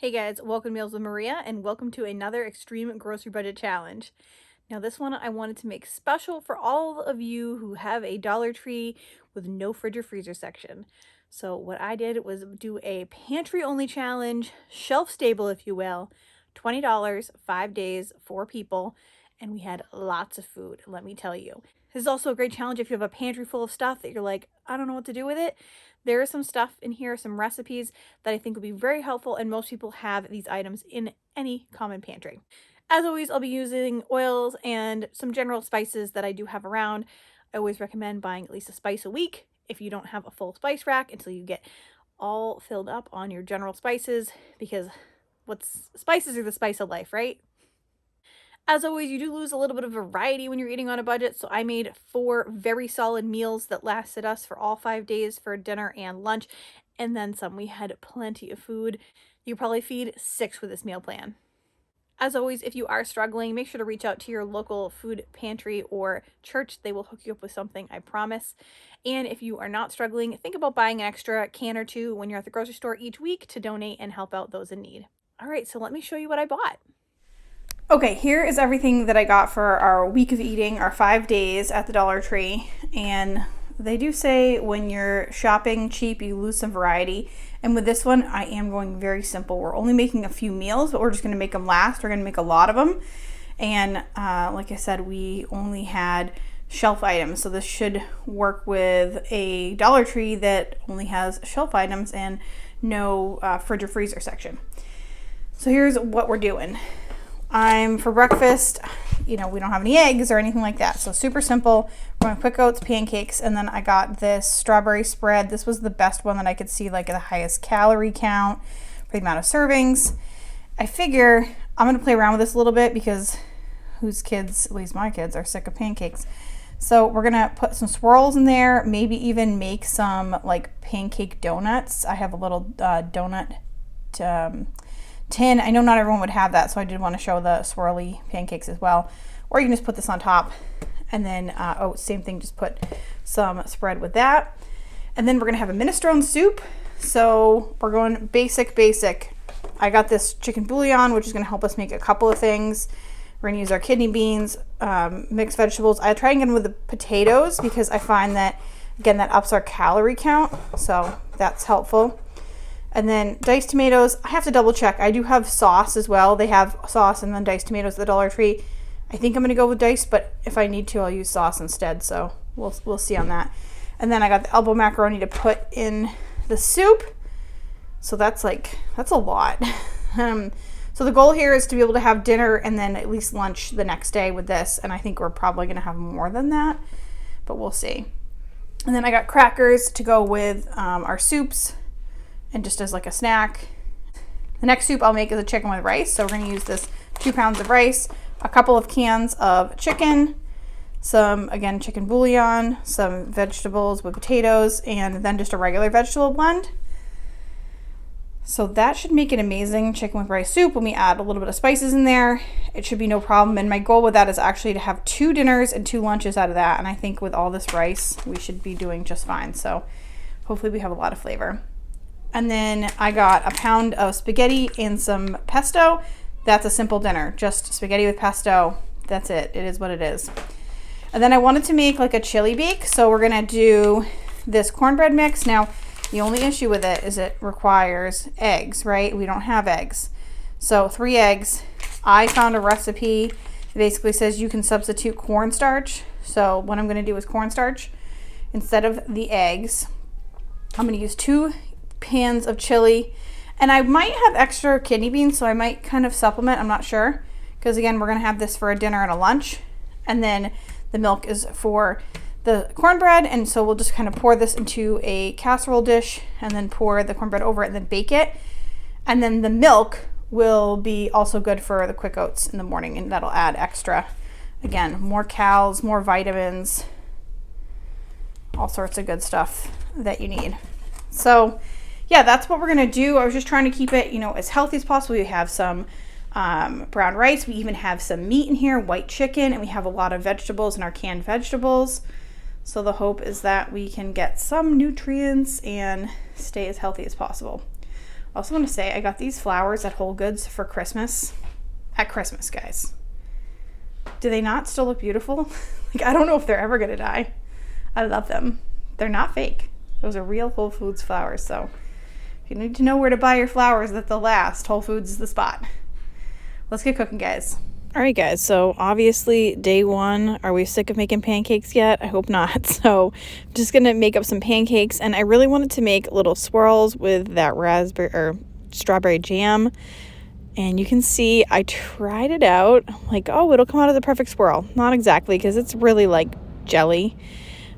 Hey guys, welcome to Meals with Maria and welcome to another extreme grocery budget challenge. Now this one I wanted to make special for all of you who have a Dollar Tree with no fridge or freezer section. So what I did was do a pantry only challenge, shelf stable if you will, $20, 5 days, 4 people, and we had lots of food, let me tell you. This is also a great challenge if you have a pantry full of stuff that you're like, I don't know what to do with it. There is some stuff in here, some recipes that I think will be very helpful, and most people have these items in any common pantry. As always, I'll be using oils and some general spices that I do have around. I always recommend buying at least a spice a week if you don't have a full spice rack until you get all filled up on your general spices, because spices are the spice of life, right? As always, you do lose a little bit of variety when you're eating on a budget, so I made 4 very solid meals that lasted us for all 5 days for dinner and lunch, and then some. We had plenty of food. You probably feed 6 with this meal plan. As always, if you are struggling, make sure to reach out to your local food pantry or church. They will hook you up with something, I promise. And if you are not struggling, think about buying an extra can or 2 when you're at the grocery store each week to donate and help out those in need. All right, so let me show you what I bought. Okay, here is everything that I got for our week of eating, our 5 days at the Dollar Tree. And they do say when you're shopping cheap, you lose some variety. And with this one, I am going very simple. We're only making a few meals, but we're just going to make them last. We're going to make a lot of them. And like I said, we only had shelf items. So this should work with a Dollar Tree that only has shelf items and no fridge or freezer section. So here's what we're doing. For breakfast, we don't have any eggs or anything like that. So super simple. We're going quick oats, pancakes, and then I got this strawberry spread. This was the best one that I could see, like the highest calorie count for the amount of servings. I figure I'm going to play around with this a little bit because whose kids, at least my kids, are sick of pancakes. So we're going to put some swirls in there, maybe even make some like pancake donuts. I have a little donut tin. I know not everyone would have that, so I did want to show the swirly pancakes as well. Or you can just put this on top and then, same thing, just put some spread with that. And then we're going to have a minestrone soup. So we're going basic. I got this chicken bouillon, which is going to help us make a couple of things. We're going to use our kidney beans, mixed vegetables. I try and get them with the potatoes because I find that, again, that ups our calorie count. So that's helpful. And then diced tomatoes, I have to double check. I do have sauce as well. They have sauce and then diced tomatoes at the Dollar Tree. I think I'm going to go with diced, but if I need to, I'll use sauce instead. So we'll see on that. And then I got the elbow macaroni to put in the soup. So that's a lot. So the goal here is to be able to have dinner and then at least lunch the next day with this. And I think we're probably going to have more than that, but we'll see. And then I got crackers to go with our soups. And just as like a snack. The next soup I'll make is a chicken with rice. So we're going to use this 2 pounds of rice, a couple of cans of chicken, some, again, chicken bouillon, some vegetables with potatoes, and then just a regular vegetable blend. So that should make an amazing chicken with rice soup. When we add a little bit of spices in there, it should be no problem. And my goal with that is actually to have 2 dinners and 2 lunches out of that. And I think with all this rice, we should be doing just fine. So hopefully we have a lot of flavor. And then I got a pound of spaghetti and some pesto. That's a simple dinner, just spaghetti with pesto. That's it. It is what it is. And then I wanted to make like a chili bake. So we're going to do this cornbread mix. Now, the only issue with it is it requires eggs, right? We don't have eggs. So 3 eggs. I found a recipe that basically says you can substitute cornstarch. So what I'm going to do is cornstarch instead of the eggs. I'm going to use 2 pans of chili, and I might have extra kidney beans, so I might kind of supplement. I'm not sure, because again, we're going to have this for a dinner and a lunch, and then the milk is for the cornbread, and so we'll just kind of pour this into a casserole dish and then pour the cornbread over it and then bake it. And then the milk will be also good for the quick oats in the morning, and that'll add extra, again, more calories, more vitamins, all sorts of good stuff that you need. So yeah, that's what we're going to do. I was just trying to keep it, as healthy as possible. We have some brown rice. We even have some meat in here, white chicken, and we have a lot of vegetables in our canned vegetables. So the hope is that we can get some nutrients and stay as healthy as possible. I also want to say I got these flowers at Whole Goods for Christmas. At Christmas, guys. Do they not still look beautiful? Like, I don't know if they're ever going to die. I love them. They're not fake. Those are real Whole Foods flowers. So if you need to know where to buy your flowers that they'll last, Whole Foods is the spot. Let's get cooking, guys. All right, guys. So obviously day one, are we sick of making pancakes yet? I hope not. So I'm just going to make up some pancakes, and I really wanted to make little swirls with that raspberry or strawberry jam. And you can see I tried it out. I'm like, oh, it'll come out as a perfect swirl. Not exactly, because it's really like jelly.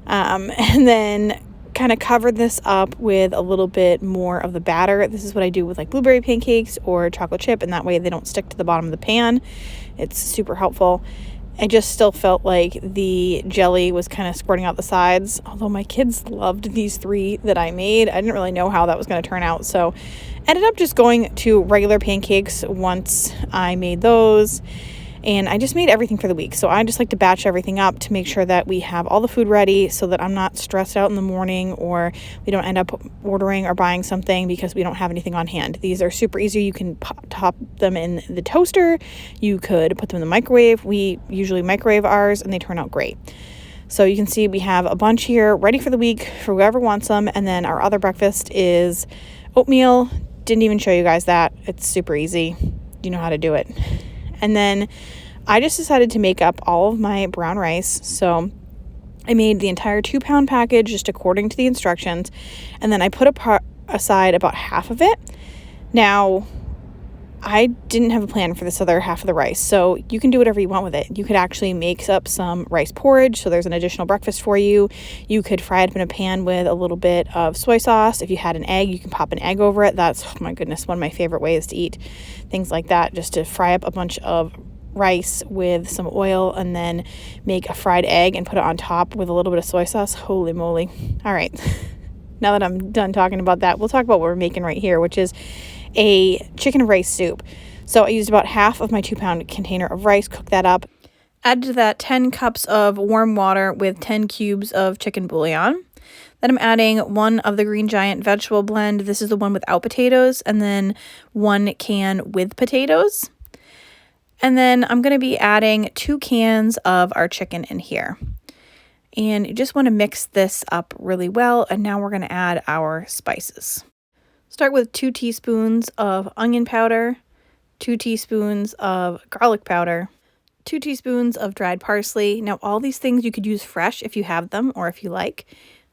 And then kind of covered this up with a little bit more of the batter. This is what I do with like blueberry pancakes or chocolate chip, and that way they don't stick to the bottom of the pan. It's super helpful. I just still felt like the jelly was kind of squirting out the sides, although my kids loved these 3 that I made. I didn't really know how that was going to turn out, so ended up just going to regular pancakes once I made those. And I just made everything for the week. So I just like to batch everything up to make sure that we have all the food ready so that I'm not stressed out in the morning, or we don't end up ordering or buying something because we don't have anything on hand. These are super easy. You can top them in the toaster. You could put them in the microwave. We usually microwave ours and they turn out great. So you can see we have a bunch here ready for the week for whoever wants them. And then our other breakfast is oatmeal. Didn't even show you guys that. It's super easy. You know how to do it. And then I just decided to make up all of my brown rice. So I made the entire 2-pound package just according to the instructions. And then I put aside about half of it. Now, I didn't have a plan for this other half of the rice. So you can do whatever you want with it. You could actually make up some rice porridge. So there's an additional breakfast for you. You could fry it up in a pan with a little bit of soy sauce. If you had an egg, you can pop an egg over it. That's, oh my goodness, one of my favorite ways to eat things like that. Just to fry up a bunch of rice with some oil and then make a fried egg and put it on top with a little bit of soy sauce. Holy moly. All right. Now that I'm done talking about that, we'll talk about what we're making right here, which is a chicken and rice soup. So I used about half of my 2-pound container of rice, cooked that up. Added to that 10 cups of warm water with 10 cubes of chicken bouillon. Then I'm adding 1 of the Green Giant vegetable blend. This is the one without potatoes, and then 1 can with potatoes. And then I'm going to be adding 2 cans of our chicken in here. And you just want to mix this up really well. And now we're going to add our spices. Start with 2 teaspoons of onion powder, 2 teaspoons of garlic powder, 2 teaspoons of dried parsley. Now, all these things you could use fresh if you have them or if you like.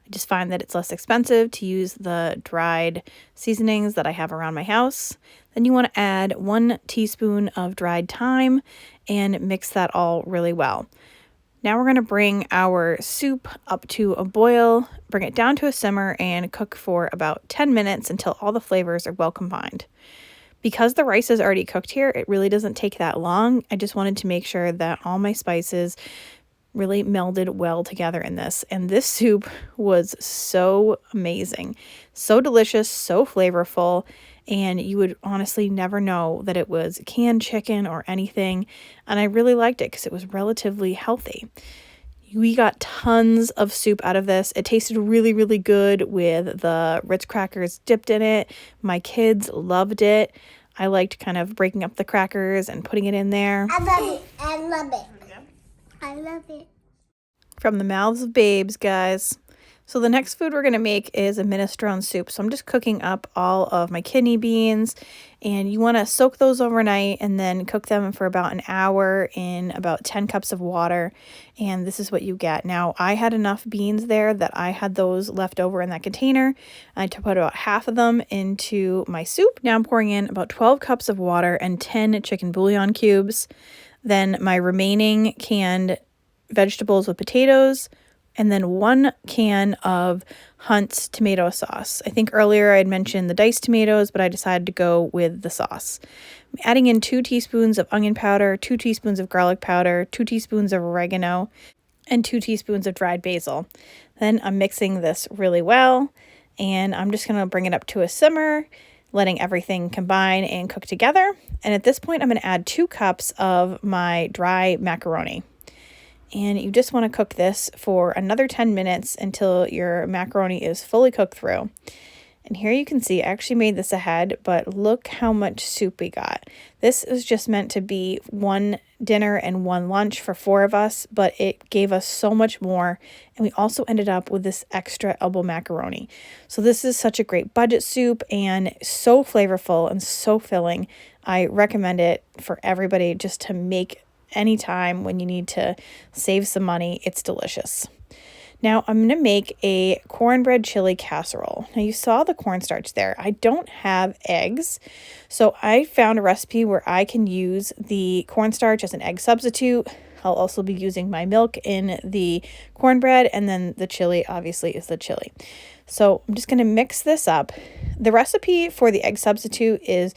I just find that it's less expensive to use the dried seasonings that I have around my house. Then you want to add 1 teaspoon of dried thyme and mix that all really well. Now we're going to bring our soup up to a boil, bring it down to a simmer, and cook for about 10 minutes until all the flavors are well combined. Because the rice is already cooked here, it really doesn't take that long. I just wanted to make sure that all my spices really melded well together in this. And this soup was so amazing, so delicious, so flavorful. And you would honestly never know that it was canned chicken or anything. And I really liked it because it was relatively healthy. We got tons of soup out of this. It tasted really, really good with the Ritz crackers dipped in it. My kids loved it. I liked kind of breaking up the crackers and putting it in there. I love it. I love it. I love it. From the mouths of babes, guys. So the next food we're going to make is a minestrone soup. So I'm just cooking up all of my kidney beans, and you want to soak those overnight and then cook them for about an hour in about 10 cups of water. And this is what you get. Now, I had enough beans there that I had those left over in that container. I put about half of them into my soup. Now I'm pouring in about 12 cups of water and 10 chicken bouillon cubes. Then my remaining canned vegetables with potatoes, and then 1 can of Hunt's tomato sauce. I think earlier I had mentioned the diced tomatoes, but I decided to go with the sauce. I'm adding in 2 teaspoons of onion powder, 2 teaspoons of garlic powder, 2 teaspoons of oregano, and 2 teaspoons of dried basil. Then I'm mixing this really well, and I'm just going to bring it up to a simmer, letting everything combine and cook together. And at this point, I'm going to add 2 cups of my dry macaroni. And you just want to cook this for another 10 minutes until your macaroni is fully cooked through. And here you can see I actually made this ahead, but look how much soup we got. This was just meant to be one dinner and one lunch for 4 of us, but it gave us so much more. And we also ended up with this extra elbow macaroni. So this is such a great budget soup and so flavorful and so filling. I recommend it for everybody just to make anytime when you need to save some money. It's delicious. Now I'm going to make a cornbread chili casserole. Now you saw the cornstarch there. I don't have eggs, so I found a recipe where I can use the cornstarch as an egg substitute. I'll also be using my milk in the cornbread, and then the chili obviously is the chili. So I'm just going to mix this up. The recipe for the egg substitute is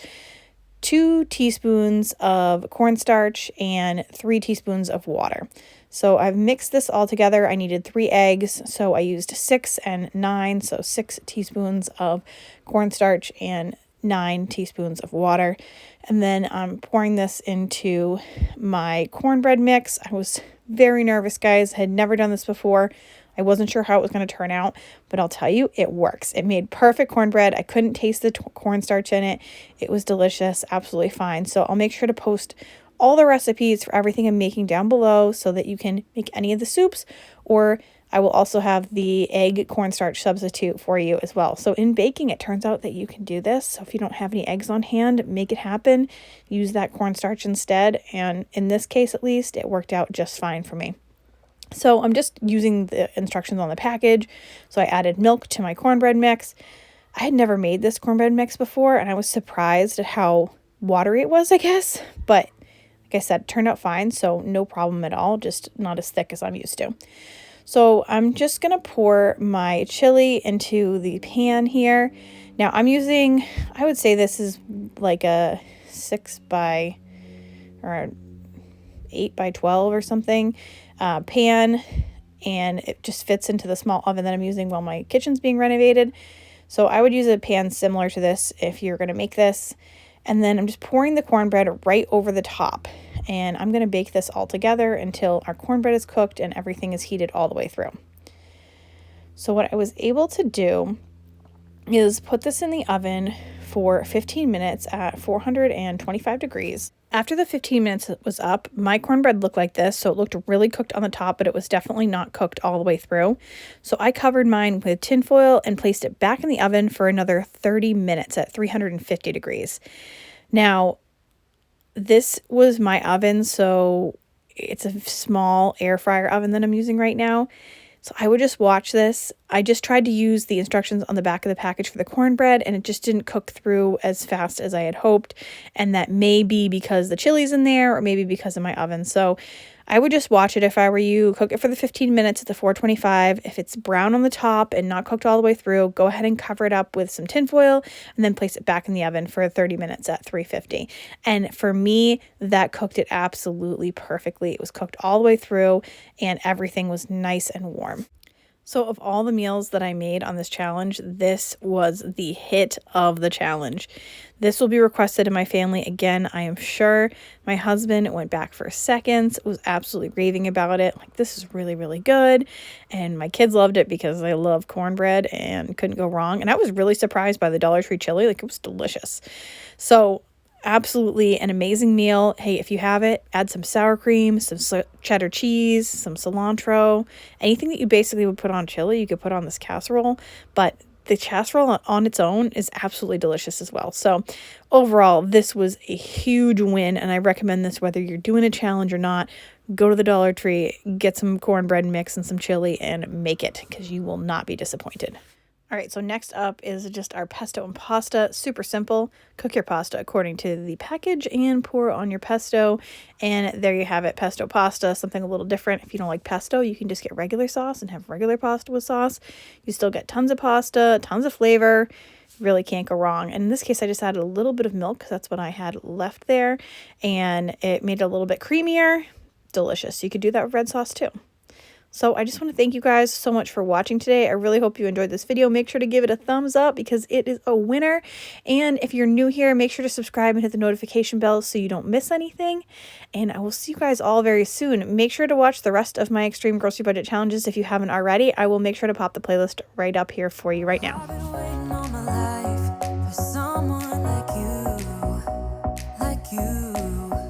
2 teaspoons of cornstarch and 3 teaspoons of water. So I've mixed this all together. I needed 3 eggs, so I used 6 and 9, so 6 teaspoons of cornstarch and 9 teaspoons of water. And then I'm pouring this into my cornbread mix. I was very nervous, guys. I had never done this before. I wasn't sure how it was going to turn out, but I'll tell you, it works. It made perfect cornbread. I couldn't taste the cornstarch in it. It was delicious, absolutely fine. So I'll make sure to post all the recipes for everything I'm making down below so that you can make any of the soups, or I will also have the egg cornstarch substitute for you as well. So in baking, it turns out that you can do this. So if you don't have any eggs on hand, make it happen. Use that cornstarch instead. And in this case, at least, it worked out just fine for me. So I'm just using the instructions on the package. So I added milk to my cornbread mix. I had never made this cornbread mix before, and I was surprised at how watery it was, I guess. But like I said, it turned out fine, so no problem at all, just not as thick as I'm used to. So I'm just going to pour my chili into the pan here. Now I'm using, I would say this is like a 8 by 12 or something pan, and it just fits into the small oven that I'm using while my kitchen's being renovated. So I would use a pan similar to this if you're going to make this. And then I'm just pouring the cornbread right over the top. And I'm going to bake this all together until our cornbread is cooked and everything is heated all the way through. So what I was able to do is put this in the oven for 15 minutes at 425 degrees. After the 15 minutes was up, my cornbread looked like this. So it looked really cooked on the top, but it was definitely not cooked all the way through. So I covered mine with tin foil and placed it back in the oven for another 30 minutes at 350 degrees. Now, this was my oven, so it's a small air fryer oven that I'm using right now. So I would just watch this. I just tried to use the instructions on the back of the package for the cornbread, and it just didn't cook through as fast as I had hoped. And that may be because the chili's in there, or maybe because of my oven. So I would just watch it if I were you. Cook it for the 15 minutes at the 425. If it's brown on the top and not cooked all the way through, go ahead and cover it up with some tin foil and then place it back in the oven for 30 minutes at 350. And for me, that cooked it absolutely perfectly. It was cooked all the way through and everything was nice and warm. So of all the meals that I made on this challenge, this was the hit of the challenge. This will be requested in my family again, I am sure. My husband went back for seconds, was absolutely raving about it. Like, this is really, really good. And my kids loved it because they love cornbread and couldn't go wrong. And I was really surprised by the Dollar Tree chili. Like, it was delicious. So absolutely an amazing meal. Hey, if you have it, add some sour cream, some cheddar cheese, some cilantro, anything that you basically would put on chili, you could put on this casserole. But the casserole on its own is absolutely delicious as well. So overall, this was a huge win, and I recommend this whether you're doing a challenge or not. Go to the Dollar Tree, get some cornbread mix and some chili, and make it, because you will not be disappointed. All right, so next up is just our pesto and pasta. Super simple. Cook your pasta according to the package and pour on your pesto. And there you have it, pesto pasta, something a little different. If you don't like pesto, you can just get regular sauce and have regular pasta with sauce. You still get tons of pasta, tons of flavor. Really can't go wrong. And in this case, I just added a little bit of milk because that's what I had left there. And it made it a little bit creamier. Delicious. You could do that with red sauce too. So I just want to thank you guys so much for watching today. I really hope you enjoyed this video. Make sure to give it a thumbs up because it is a winner. And if you're new here, make sure to subscribe and hit the notification bell so you don't miss anything. And I will see you guys all very soon. Make sure to watch the rest of my extreme grocery budget challenges if you haven't already. I will make sure to pop the playlist right up here for you right now. you.